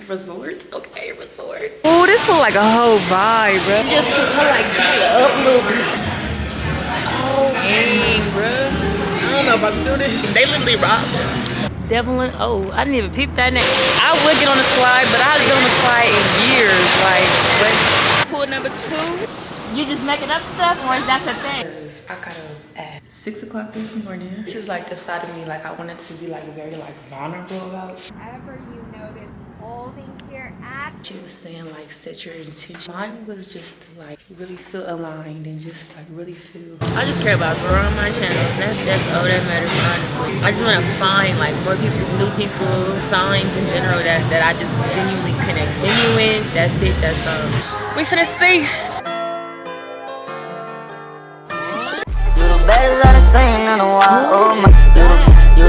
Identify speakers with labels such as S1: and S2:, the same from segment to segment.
S1: Resort, okay, resort. Oh, this look like a whole vibe, bro. Just took her like pay up a little bit. Oh, dang, bro. I don't know if I can do this. They literally robbed us. Devlin, oh, I didn't even peep that name. I would get on the slide, but I haven't been on the slide in years. Like, but pool number 2. You just making up stuff, or is that a thing? I got up at 6 o'clock this morning. This is like the side of me like I wanted to be like very like vulnerable about.
S2: Whatever you notice holding here at.
S1: She was saying like set your intention. Mine was just to like really feel aligned and just like really feel. I just care about growing my channel. That's all that matters, honestly. I just want to find like more people, new people, signs in general that I just genuinely connect with you with. That's it. That's all. We finna see.
S3: Baddest are the same on the wall, oh my. You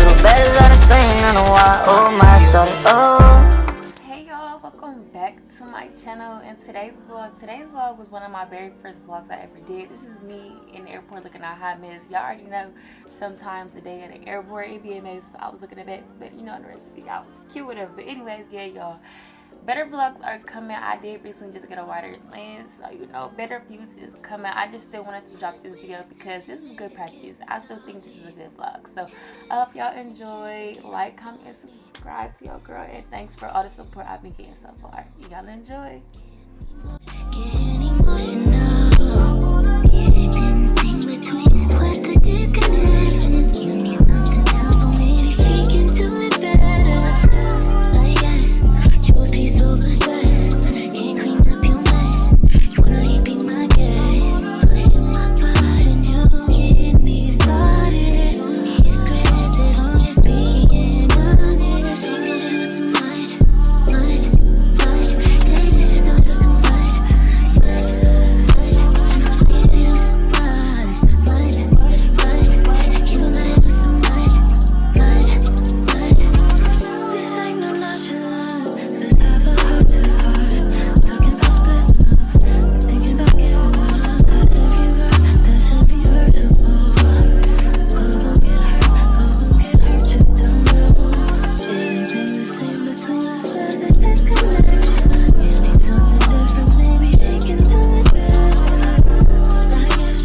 S3: the baddest are the same on the wall, oh my shorty, oh.
S2: Hey y'all, welcome back to my channel. And today's vlog was one of my very first vlogs I ever did. This is me in the airport looking at hot mess. Y'all already know sometimes the day at the airport it be a mess. So I was looking at that, but you know the rest of the I was cute with it. But anyways, yeah y'all. Better vlogs are coming. I did recently just get a wider lens, so you know better views is coming. I just still wanted to drop this video because this is good practice. I still think this is a good vlog. So I hope y'all enjoy. Like, comment, and subscribe to your girl. And thanks for all the support I've been getting so far. Y'all enjoy.
S3: Getting emotional. Getting insane between us. What's the disconnection? You need something else, or maybe she can do it better. Over stress, can't clean up your mess. You wanna be my guest, pushing my pride, and you gon' get me started. Don't be aggressive, I'm just being honest. Think a little too much, yeah, this is a little too much, you don't let it do so much, this ain't no nonchalant. Let's have a heart to heart. Talking about splitting up, thinking about giving up. That's irreversible. Who gon' get hurt? You don't know. Anything the same between us, where's the disconnection? You need something different, maybe she can do it better. I guess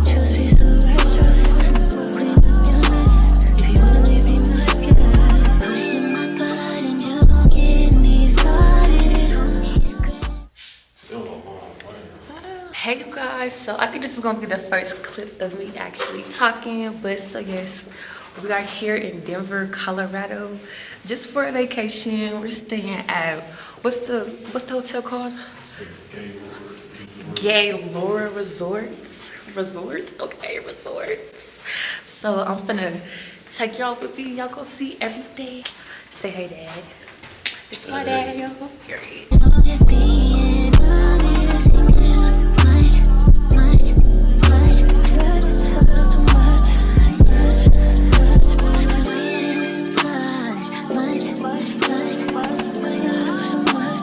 S3: choose peace over trust. Clean up your mess. If you wanna be my guest, pushing my pride, and you gon' get me started. Don't need regret.
S1: Hey you guys, so I think this is gonna be the first clip of me actually talking, but so yes, we are here in Denver, Colorado, just for a vacation. We're staying at what's the hotel called? GAYLORD Resort, okay, resorts. So I'm gonna take y'all with me. Y'all go see everything. Say hey, Dad. It's my dad, y'all. Period.
S3: Just being honest, think a little too much, said it's just a little too much, way to do so much,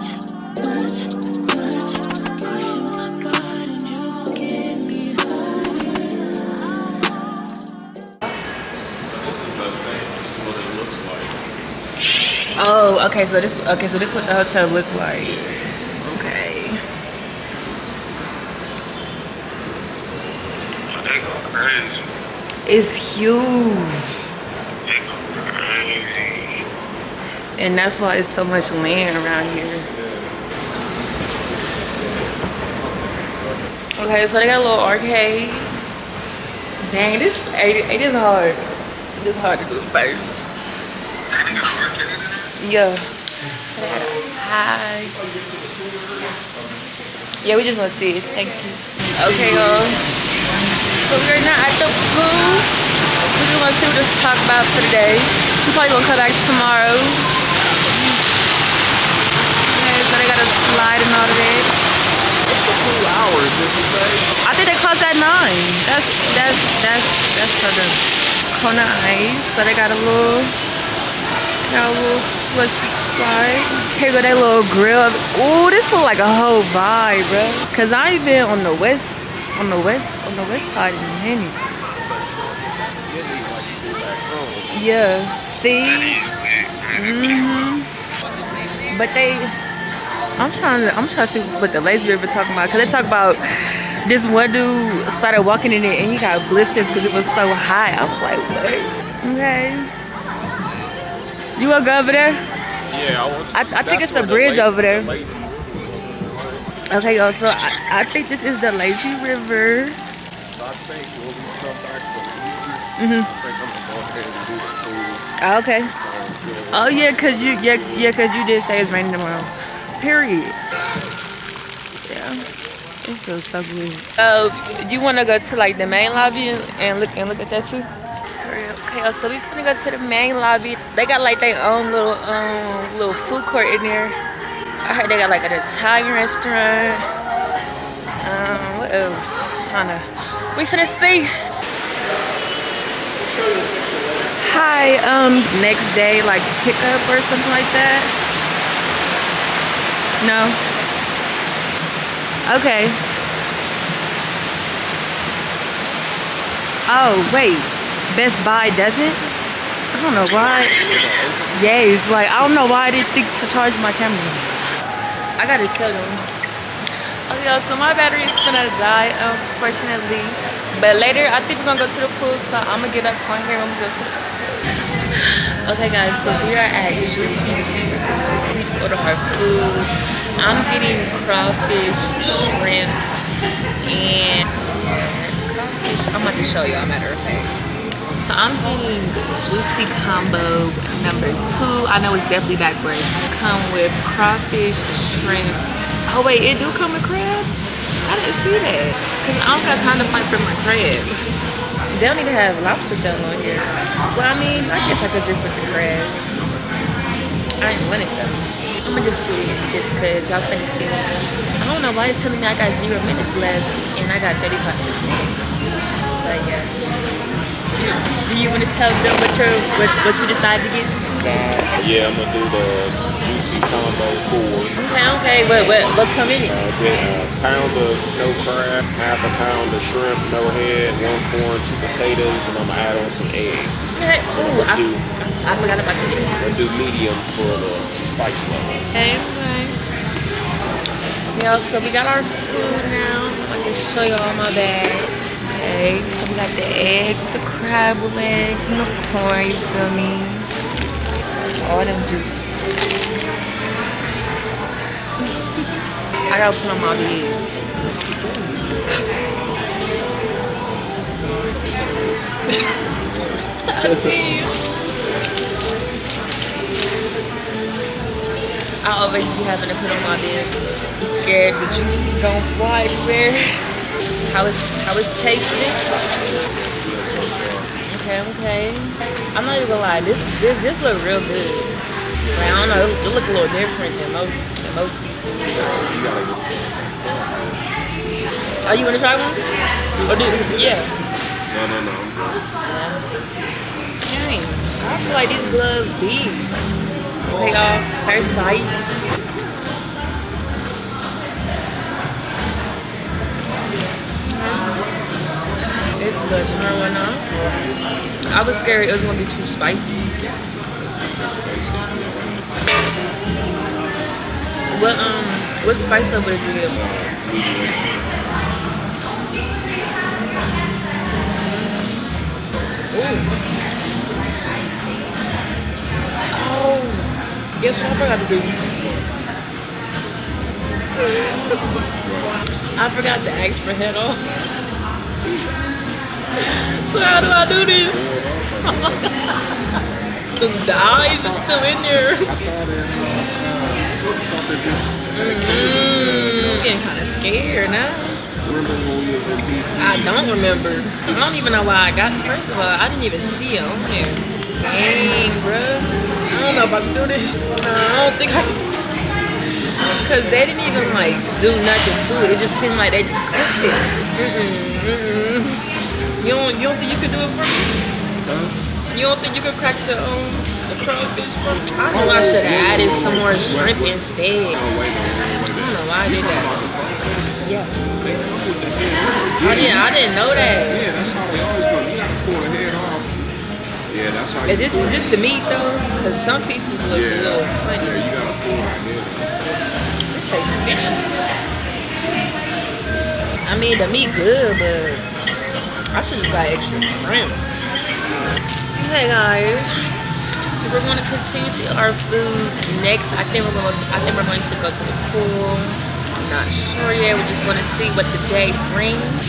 S1: Oh, okay. So this what the hotel look like. Okay.
S4: They go crazy.
S1: It's huge,
S4: They go crazy.
S1: and that's why it's so much land around here. Okay, so they got a little arcade. Dang, it is hard. It is hard to do it first. Yeah. So they got a high. Yeah, we just want to see it. Thank you. Okay, y'all. So we're not at the pool. We just want to see what this is talk about for today. We're probably gonna come back tomorrow. Okay, so they got a slide and all of that.
S5: What's the 2 hours, did you say?
S1: I think they close at 9. That's for the Kona ice. So they got a little slushy Sprite. Here go that little grill. Ooh, this look like a whole vibe, bro. Cause I ain't been on the west side in a minute. Yeah. See. But I'm trying to see what the lazy river talking about. Cause they talk about this one dude started walking in it and he got blisters because it was so high. I was like, what? Okay. You wanna go over there?
S5: Yeah,
S1: I think it's a bridge over there. Okay, y'all. So I think this is the lazy river.
S5: So I think when we come back from
S1: Mhm.
S5: I think I'm gonna go ahead and do the pool.
S1: Okay. Oh yeah, cause you did say it's raining tomorrow. Period. Yeah. It feels so good. You wanna go to like the main lobby and look at that too? Okay, so we finna go to the main lobby. They got like their own little food court in there. I heard they got like an Italian restaurant. What else? We finna see. Hi, next day, like pickup or something like that? No? Okay. Oh, wait. Best Buy doesn't? I don't know why. Yes, like, I don't know why I didn't think to charge my camera. I gotta tell them. Okay, so my battery is gonna die, unfortunately. But later, I think we're gonna go to the pool, so I'm gonna get up on here when we go to the pool. Okay guys, so we are at Juicy Seafood. We just ordered our food. I'm getting crawfish, shrimp, and crawfish. I'm about to show y'all, matter of fact. So I'm getting juicy combo number 2. I know it's definitely backwards. Come with crawfish, shrimp. Oh wait, it do come with crab? I didn't see that. Cause I don't got time to fight for my crab. They don't even have lobster tail on here. Well, I mean, I guess I could just look at crabs. I ain't want it though. I'ma just do it just cause y'all finna see me. I don't know why it's telling me I got 0 minutes left and I got 35%. But yeah. Do you want to tell them what you decided to get?
S5: Yeah, I'm gonna do the juicy combo 4.
S1: Okay. What come in it?
S5: Get a pound of snow crab, half a pound of shrimp, no head, 1 corn, 2 potatoes, and I'm gonna add on some eggs.
S1: Okay. Ooh, I forgot about the eggs.
S5: I'll do medium for the spice level.
S1: Okay. Yeah, so we got our food now. I can show you all my bag. Okay, so we got the eggs with the crab legs and the corn, you feel me? All them juices. I gotta put on my bed. I see you. I always be having to put on my bed. Be scared the juices gonna fly everywhere. How it's tasting? Okay. I'm not even gonna lie, this look real good. Like, I don't know, it look a little different than most seafood. Oh, you wanna try one? Or yeah.
S5: No.
S1: Dang, I feel like these gloves big. Okay, y'all, first bite. It's good, why not? I was scared it was gonna be too spicy. What spice level did you give? Oh, guess what I forgot to do? I forgot to ask for head off. So how do I do this? The eyes are still in there. I'm getting kind of scared now. I don't remember. I don't even know why I got it. First of all, I didn't even see it on there. Dang, bro. I don't know if I can do this. I don't think I can. Because they didn't even like do nothing to it. It just seemed like they just cooked it. You don't think you could do it for me? You don't think you could crack the crawfish for me? I know I should have added some more shrimp instead. I don't know why I did that. Yeah. I didn't know that.
S5: Yeah, that's how they always do. You gotta pull the head off. Yeah, that's how
S1: Is this the meat though? Because some pieces look a little funny.
S5: Yeah, you gotta pull the head
S1: fishy. I mean, the meat good, but I should just got extra shrimp. Okay, guys. So we're going to continue to eat our food. Next, I think we're going to go to the pool. I'm not sure yet. We're just going to see what the day brings.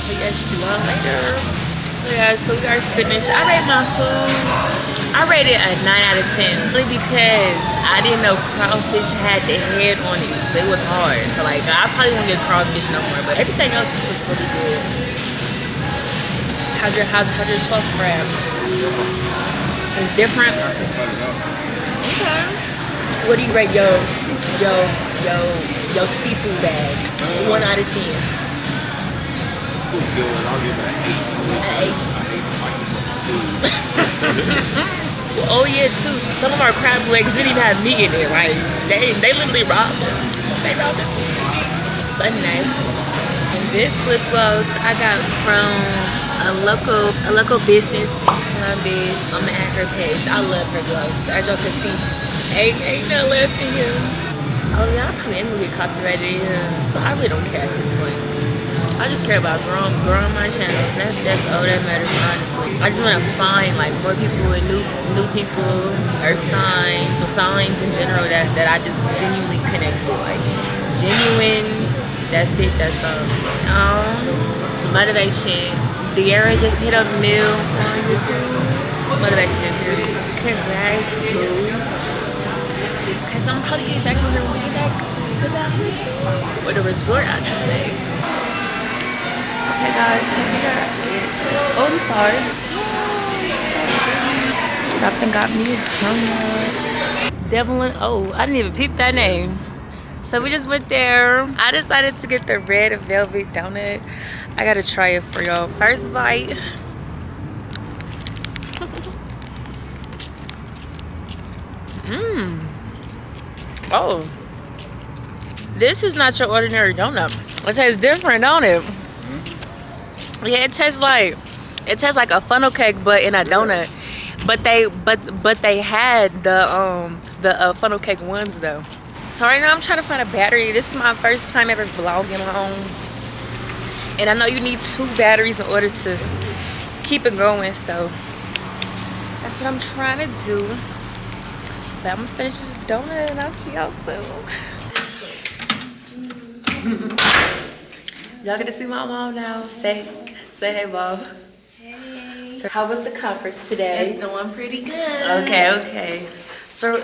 S1: So yes, see y'all later. Yeah, so we are finished. I rate my food. I rated a 9 out of 10. Really because I didn't know crawfish had the head on it. So it was hard. So like I probably won't get crawfish no more. But everything else was really good. How's your soft crab? It's different. Okay. What do you rate your seafood bag? 1 out of 10.
S5: Good. I'll give it an 8.
S1: Oh yeah, too. Some of our crab legs didn't even have meat in it. Like they literally robbed us. They robbed us. But nice. And this lip gloss I got from a local business in Columbus. I'm gonna add her page. I love her gloves. As y'all can see, ain't no left in here. Oh yeah, I probably am gonna get copyrighted here, but I really don't care at this point. I just care about growing my channel. That's all that matters, honestly. I just want to find like more people and new people, earth signs in general that I just genuinely connect with. Like genuine. That's it. That's all. Motivation. De'Ara just hit a mill on YouTube. Motivation. Congrats, boo. Cause I'm probably getting back on her when we get back to that hotel. Or the resort, I should say. Hey guys, so here is, oh I'm sorry. Stopped and got me a donut. Devlin, oh, I didn't even peep that name. So we just went there. I decided to get the red velvet donut. I gotta try it for y'all. First bite. Oh. This is not your ordinary donut. It tastes different, don't it? Yeah, it tastes like a funnel cake, but in a donut. But they had the funnel cake ones though. So right now I'm trying to find a battery. This is my first time ever vlogging home, and I know you need 2 batteries in order to keep it going. So that's what I'm trying to do. But I'm gonna finish this donut and I'll see y'all soon. Y'all get to see my mom now. Say hey, Bob. Hey. How was the conference today?
S6: It's going pretty good.
S1: Okay. So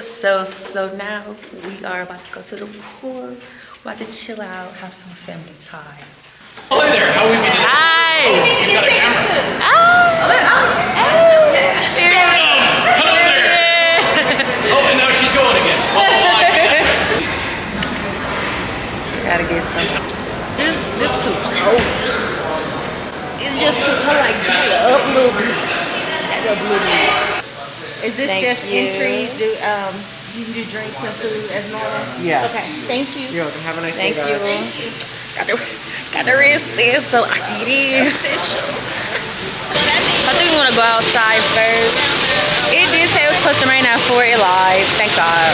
S1: now we are about to go to the pool. We're about to chill out, have some family time.
S7: Oh, hey there. How are we doing?
S1: Hi.
S7: Oh, you got a camera.
S1: Hey.
S7: Stardom. Hello there. Oh, and now she's going again. Oh,
S1: Gotta get some. This too close. It's just too hot, like back up a little bit. Back up a little bit.
S6: Is this
S1: Thank
S6: just
S1: you.
S6: entry? You can do drinks and food as normal?
S8: Yeah.
S6: Okay, thank you.
S8: You're welcome. Have a nice
S1: Thank
S8: day,
S1: you.
S8: guys.
S1: Got the wristband so I can get in. I think we want to go outside first. It did say it was supposed to rain at 4. It lied. Thank God.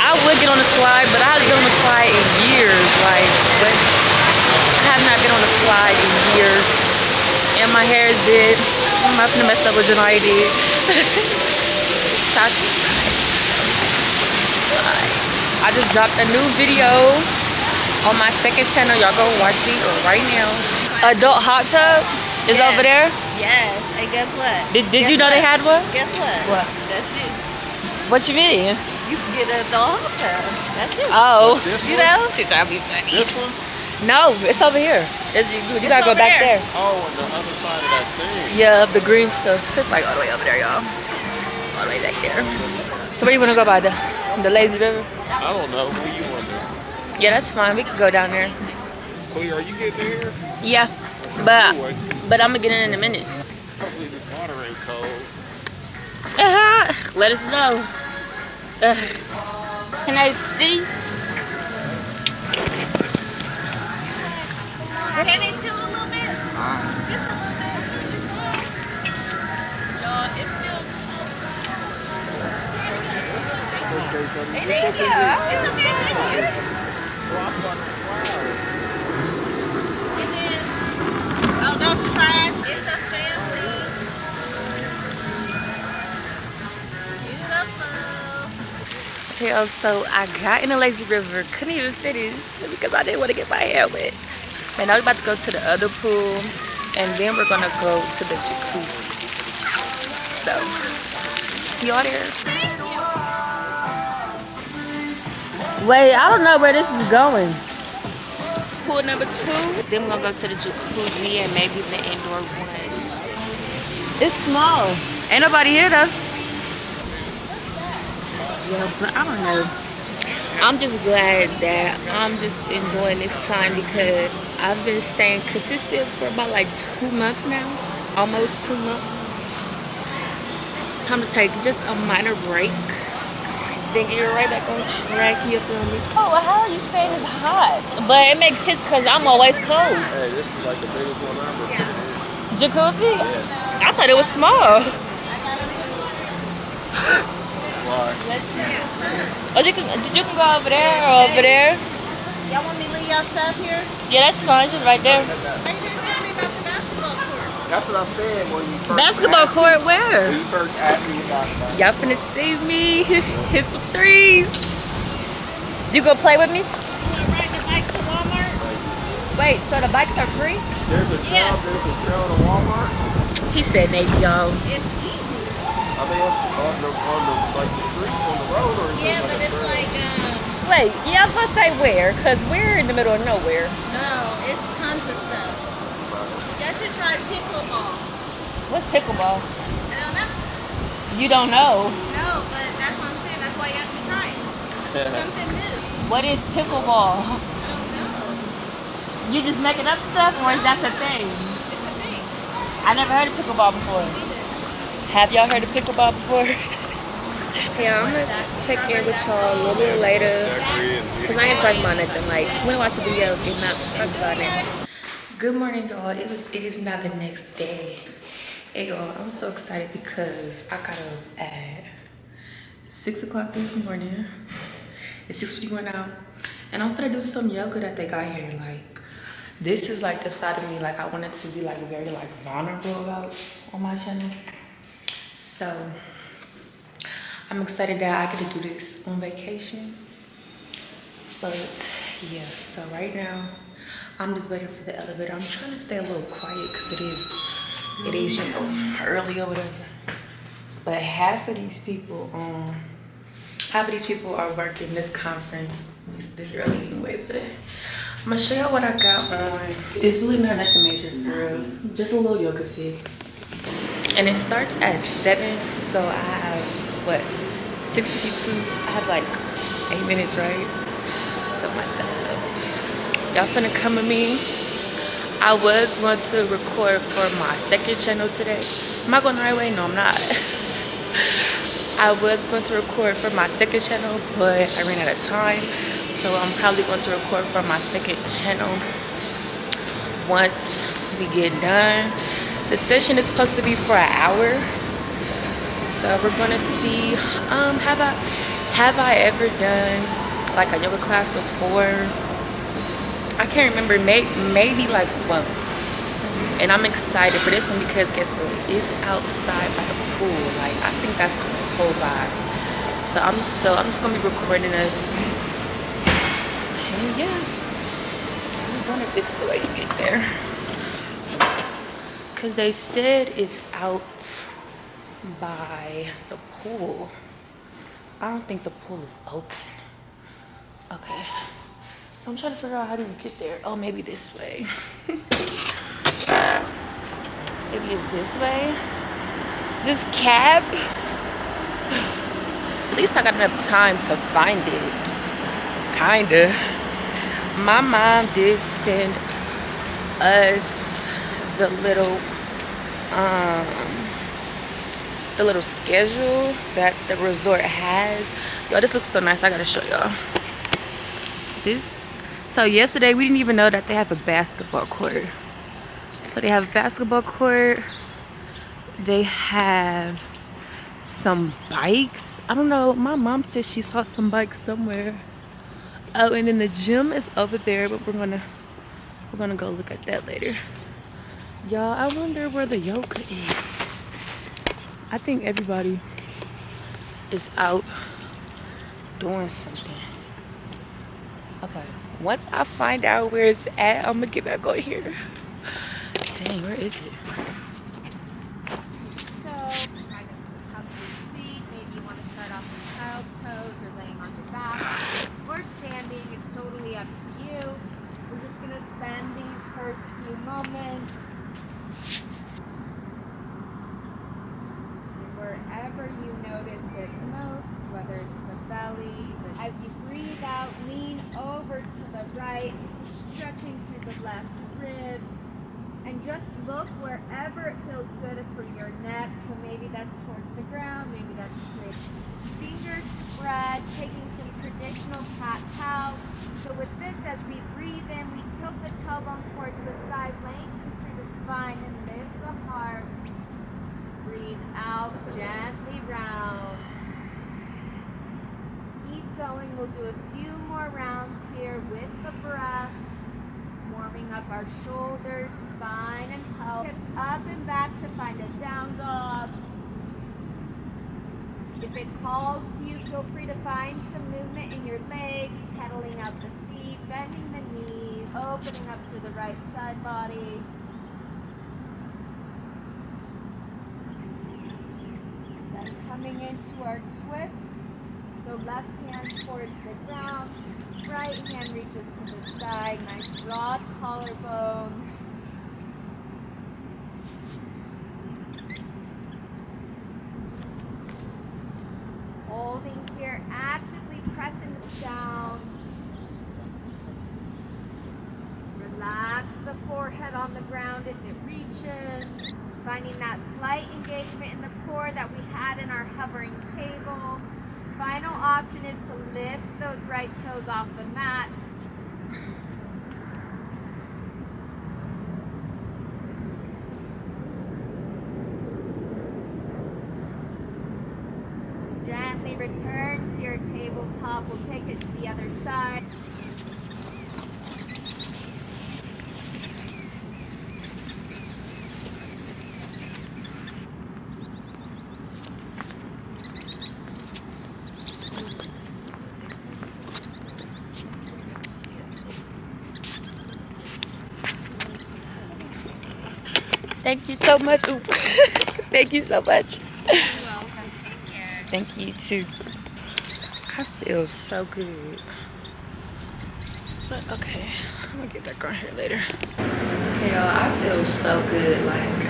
S1: I would get on the slide, but I haven't been on the slide in years. But I have not been on the slide in years. And my hair is dead. I'm not gonna mess up what Janai did. I just dropped a new video on my second channel. Y'all go watch it right now. Adult hot tub is over there.
S6: Yes, and guess what?
S1: Did you know they had one?
S6: Guess what?
S1: What?
S6: That's you.
S1: What you mean?
S6: You can get an adult hot tub. That's you.
S1: Oh,
S6: You know?
S1: she trying to be funny.
S5: This one?
S1: No, it's over here. You gotta go
S6: over
S1: back
S6: there.
S1: there.
S5: Oh, on the other side of that thing.
S1: Yeah, the green stuff. It's like all the way over there, y'all. All the way back there. So where you wanna go by? The lazy river?
S5: I don't know. Where you want to?
S1: Yeah, that's fine. We can go down there.
S5: Khaliyah, are you getting here?
S1: Yeah, but I'm gonna get in a minute.
S5: Hopefully the water ain't cold.
S1: Let us know. Can I see?
S6: Can they tilt a little bit? Just a little bit.
S1: Y'all, it feels so
S5: say something.
S2: It is, yeah.
S6: It's okay. And then, oh, those trash. It's a family. Beautiful.
S2: Okay, so I got in the lazy river, couldn't even finish because I didn't want to get my hair wet. And I was about to go to the other pool, and then we're gonna go to the jacuzzi. So, see y'all there. Wait, I don't know where this is going. Pool number 2. Then we're gonna go to the jacuzzi and maybe the indoor one. It's small. Ain't nobody here though. Yeah, but I don't know. I'm just glad that I'm just enjoying this time because I've been staying consistent for about like 2 months now. Almost 2 months. It's time to take just a minor break. Then get right back on track, you feel me? Oh, well, how are you saying it's hot? But it makes sense because I'm always cold.
S5: Hey, this is like the biggest one ever.
S2: Jacuzzi?
S5: Yeah.
S2: I thought it was small.
S5: Why?
S2: Oh, you can go over there or over there.
S6: Y'all want me to leave y'all stuff here?
S2: Yeah, that's fine. It's just right there.
S6: Why you didn't tell me about the basketball court?
S5: That's what I said when you first
S2: Basketball
S5: asked
S2: court
S5: me.
S2: where?
S5: When you first asked me about that.
S2: Y'all finna see me hit some threes. You gonna play with me?
S6: You want to ride the bike to Walmart?
S2: Wait, so the bikes are free?
S5: There's a trail.
S6: Yeah.
S5: There's a trail to Walmart.
S2: He said maybe, y'all.
S6: It's easy.
S5: I mean, on the like the street on the road, or is
S6: Yeah,
S5: it
S6: but
S5: like a
S6: it's
S5: trail?
S6: like,
S2: Wait, yeah, I'm gonna say where, cause we're in the middle of nowhere.
S6: no, it's tons of stuff. Y'all should try pickleball.
S2: What's pickleball?
S6: I don't know.
S2: You don't know.
S6: No, but that's what I'm saying. That's why y'all should try it. Something new.
S2: What is pickleball?
S6: I don't know.
S2: You just making up stuff, or is that a thing?
S6: It's a thing.
S2: I never heard of pickleball before. Have y'all heard of pickleball before? Yeah, I'm gonna check in with y'all a little bit later. Cause I ain't talking about nothing. Like, when I watch a video and not talk about it. Good morning, y'all. It is now the next day. Hey, y'all, I'm so excited because I got up at 6 o'clock this morning. It's 6:51 now. And I'm gonna do some yoga that they got here. Like, this is like the side of me like I wanted to be like very like vulnerable about on my channel. So I'm excited that I get to do this on vacation. But yeah, so right now I'm just waiting for the elevator. I'm trying to stay a little quiet because it is, you know, early or whatever. But half of these people are working this conference this early anyway. But I'm gonna show y'all what I got on. It's really not nothing major for real. Just a little yoga fit. And it starts at 7, so I have what, 6:52. I have like 8 minutes, right? Something like that. So y'all finna come with me. I was going to record for my second channel today. Am I going the right way? No, I'm not. I was going to record for my second channel, but I ran out of time. So I'm probably going to record for my second channel once we get done. The session is supposed to be for an hour. So we're gonna see, have I ever done like a yoga class before? I can't remember, maybe like once. And I'm excited for this one because guess what? It's outside by the pool. Like, I think that's the whole vibe. So I'm just gonna be recording us. And yeah, just run it this way to get there. Cause they said it's out by the pool. I don't think the pool is open. Okay. So I'm trying to figure out how do we get there. Oh, maybe this way. Maybe it's this way. This cab. At least I got enough time to find it. Kinda. My mom did send us the little schedule that the resort has. Yo, this looks so nice. I gotta show y'all this. So yesterday we didn't even know that they have a basketball court. So they have a basketball court, they have
S1: some bikes. I don't know. My mom said she saw some bikes somewhere. Oh, and then the gym is over there, but we're gonna go look at that later. Y'all, I wonder where the yoga is. I think everybody is out doing something. Okay, once I find out where it's at, I'm gonna get back on here. Dang, where is it?
S8: So, kind of comfy seat. Maybe you want to start off in child's pose or laying on your back or standing. It's totally up to you. We're just going to spend these first few moments wherever you notice it most, whether it's the belly. As you breathe out, lean over to the right, stretching through the left ribs. And just look wherever it feels good for your neck. So maybe that's towards the ground, maybe that's straight. Fingers spread, taking some traditional cat-cow. So with this, as we breathe in, we tilt the tailbone towards the sky, lengthen through the spine and lift the heart. Breathe out, gently round. Keep going, we'll do a few more rounds here with the breath. Warming up our shoulders, spine, and pelvis. Hips up and back to find a down dog. If it calls to you, feel free to find some movement in your legs, pedaling out the feet, bending the knees, opening up through the right side body. Then coming into our twist. So left hand towards the ground. Right hand reaches to the sky, nice broad collarbone. Holding here, actively pressing down. Relax the forehead on the ground if it reaches. Finding that slight engagement in the core that we had in our hovering table. Final option is to lift those right toes off the mat. Gently return to your tabletop. We'll take it to the other side.
S1: Thank you so much. Ooh. Thank you so much.
S8: You're welcome. Take care.
S1: Thank you too. I feel so good. But okay, I'm gonna get back on here later. Okay, y'all, I feel so good. Like,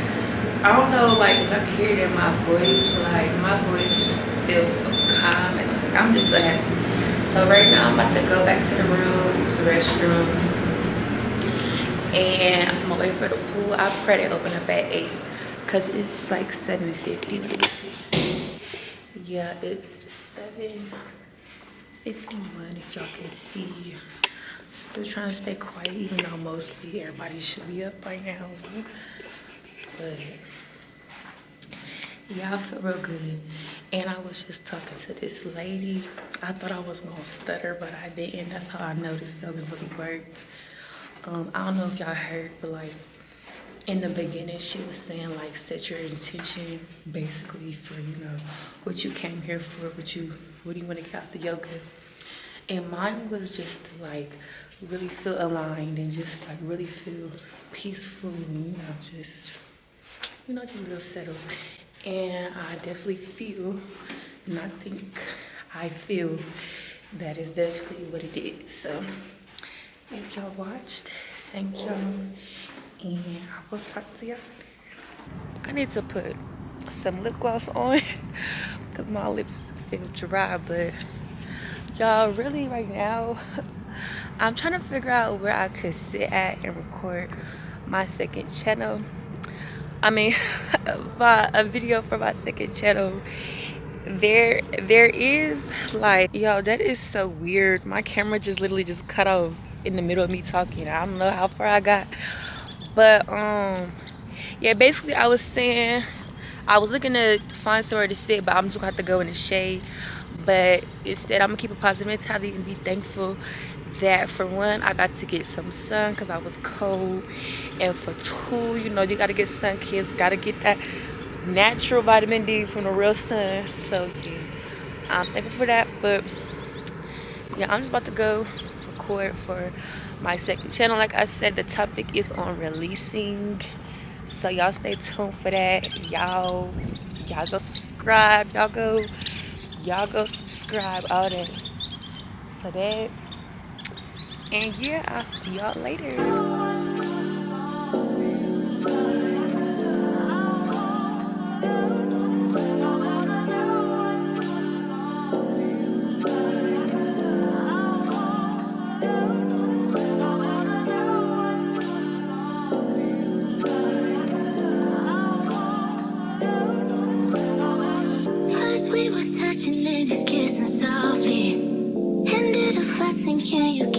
S1: I don't know, like, if I can hear it in my voice, but like, my voice just feels so calm and like, I'm just so happy. So right now, I'm about to go back to the room, use the restroom. And I'm gonna wait for the pool. I pray to open up at 8 because it's like 7:50. Let me see. Yeah, it's 7:51 if y'all can see. Still trying to stay quiet even though mostly everybody should be up by now. But yeah, I feel real good. And I was just talking to this lady. I thought I was gonna stutter, but I didn't. That's how I noticed yoga really worked. I don't know if y'all heard, but like in the beginning, she was saying like set your intention basically for, you know, what you came here for, what do you want to get out the yoga. And mine was just to like really feel aligned and just like really feel peaceful and, you know, just real settled. And I definitely feel, and I feel that is definitely what it is. So if y'all watched, thank y'all, and I will talk to y'all. I need to put some lip gloss on because my lips feel dry, but y'all, really right now, I'm trying to figure out where I could sit at and record my second channel. I mean, a video for my second channel. There is like, yo, that is so weird. My camera just literally just cut off in the middle of me talking. I don't know how far I got, but yeah, basically I was saying
S2: I was looking to find somewhere to sit, but I'm just gonna have to go in the shade. But instead, I'm gonna keep a positive mentality and be thankful that for one, I got to get some sun because I was cold, and for two, you know, you gotta get sun, kids gotta get that natural vitamin D from the real sun. So yeah, I'm thankful for that. But yeah, I'm just about to go record for my second channel. Like I said, the topic is on releasing, so y'all stay tuned for that. Y'all go subscribe, y'all go subscribe, all that for that. And yeah, I'll see y'all later.
S3: First we was touching and just kissing softly. Ended up fussing, can you